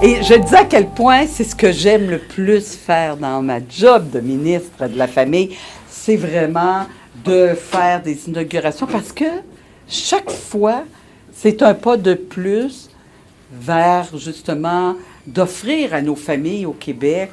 Et je dis à quel point c'est ce que j'aime le plus faire dans ma job de ministre de la Famille, c'est vraiment de faire des inaugurations parce que chaque fois, c'est un pas de plus vers, justement, d'offrir à nos familles au Québec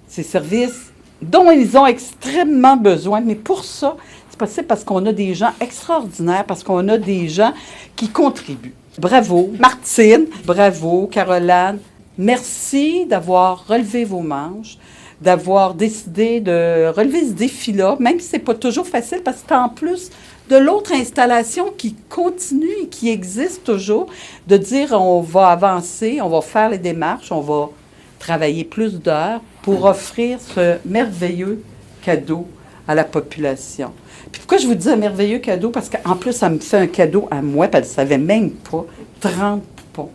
ces services dont ils ont extrêmement besoin. Mais pour ça, c'est possible parce qu'on a des gens extraordinaires, parce qu'on a des gens qui contribuent. Bravo, Martine. Bravo, Caroline. Merci d'avoir relevé vos manches, d'avoir décidé de relever ce défi-là, même si ce n'est pas toujours facile, parce que c'est en plus de l'autre installation qui continue et qui existe toujours, de dire on va avancer, on va faire les démarches, on va travailler plus d'heures pour offrir ce merveilleux cadeau à la population. Puis pourquoi je vous dis un merveilleux cadeau? Parce qu'en plus, ça me fait un cadeau à moi, puis elle ne savait même pas, 30 poupons.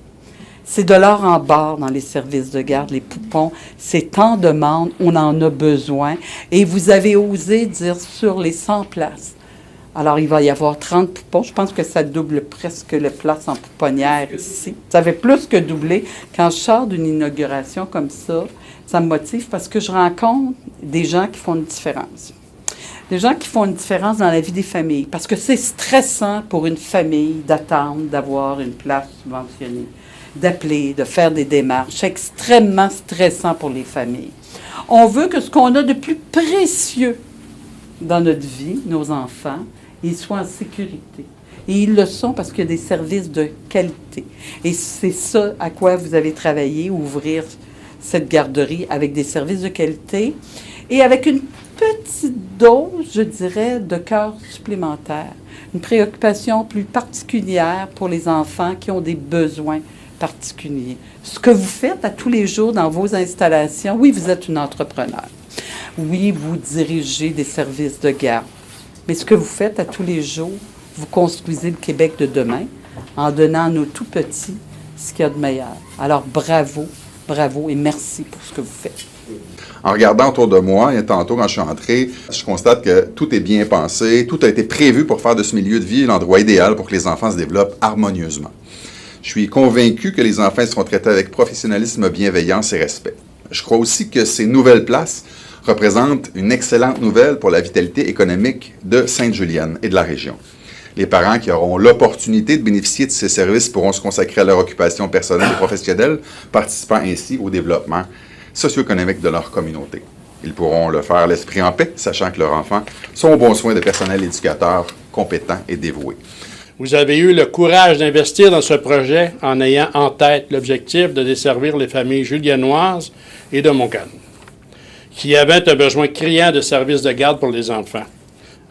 C'est de l'or en barre dans les services de garde, les poupons. C'est en demande, on en a besoin. Et vous avez osé dire sur les 100 places. Alors, il va y avoir 30 poupons. Je pense que ça double presque les places en pouponnière ici. Ça fait plus que doubler. Quand je sors d'une inauguration comme ça me motive parce que je rencontre des gens qui font une différence. Des gens qui font une différence dans la vie des familles. Parce que c'est stressant pour une famille d'attendre, d'avoir une place subventionnée, d'appeler, de faire des démarches. C'est extrêmement stressant pour les familles. On veut que ce qu'on a de plus précieux dans notre vie, nos enfants, ils soient en sécurité. Et ils le sont parce qu'il y a des services de qualité. Et c'est ça à quoi vous avez travaillé, ouvrir cette garderie avec des services de qualité et avec une petite dose, je dirais, de cœur supplémentaire. Une préoccupation plus particulière pour les enfants qui ont des besoins particuliers. Ce que vous faites à tous les jours dans vos installations, oui, vous êtes une entrepreneur. Oui, vous dirigez des services de garde. Mais ce que vous faites à tous les jours, vous construisez le Québec de demain en donnant à nos tout petits ce qu'il y a de meilleur. Alors, bravo, bravo et merci pour ce que vous faites. En regardant autour de moi, et tantôt quand je suis entré, je constate que tout est bien pensé, tout a été prévu pour faire de ce milieu de vie l'endroit idéal pour que les enfants se développent harmonieusement. Je suis convaincu que les enfants seront traités avec professionnalisme, bienveillance et respect. Je crois aussi que ces nouvelles places représentent une excellente nouvelle pour la vitalité économique de Sainte-Julienne et de la région. Les parents qui auront l'opportunité de bénéficier de ces services pourront se consacrer à leur occupation personnelle et professionnelle, participant ainsi au développement socio-économique de leur communauté. Ils pourront le faire l'esprit en paix, sachant que leurs enfants sont au bon soin de personnel éducateur compétent et dévoué. Vous avez eu le courage d'investir dans ce projet en ayant en tête l'objectif de desservir les familles juliennoises et de Montcalm, qui avaient un besoin criant de services de garde pour les enfants.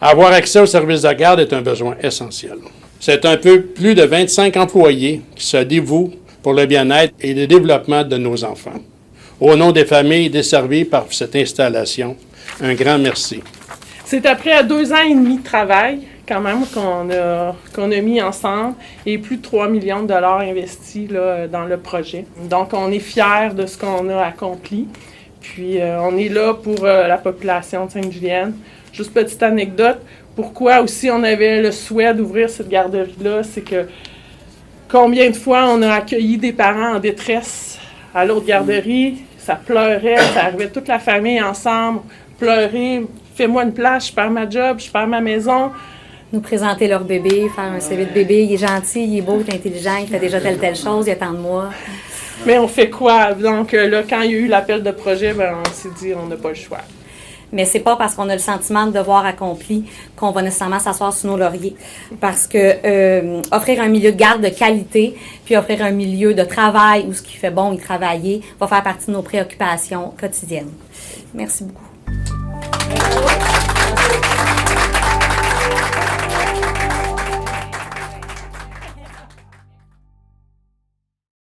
Avoir accès aux services de garde est un besoin essentiel. C'est un peu plus de 25 employés qui se dévouent pour le bien-être et le développement de nos enfants. Au nom des familles desservies par cette installation, un grand merci. C'est après 2 ans et demi de travail, quand même, qu'on a mis ensemble et plus de 3 millions de dollars investis là, dans le projet. Donc, on est fiers de ce qu'on a accompli. Puis, on est là pour la population de Sainte-Julienne. Juste petite anecdote, pourquoi aussi on avait le souhait d'ouvrir cette garderie-là, c'est que combien de fois on a accueilli des parents en détresse à l'autre garderie, ça pleurait, ça arrivait toute la famille ensemble, pleurer, fais-moi une place, je perds ma job, je perds ma maison. Nous présenter leur bébé, faire un CV de bébé, il est gentil, il est beau, il est intelligent, il fait déjà telle chose, il attend de moi. Mais on fait quoi? Donc là, quand il y a eu l'appel de projet, on s'est dit on n'a pas le choix. Mais c'est pas parce qu'on a le sentiment de devoir accompli qu'on va nécessairement s'asseoir sur nos lauriers. Parce que offrir un milieu de garde de qualité, puis offrir un milieu de travail où ce qui fait bon y travailler, va faire partie de nos préoccupations quotidiennes. Merci beaucoup.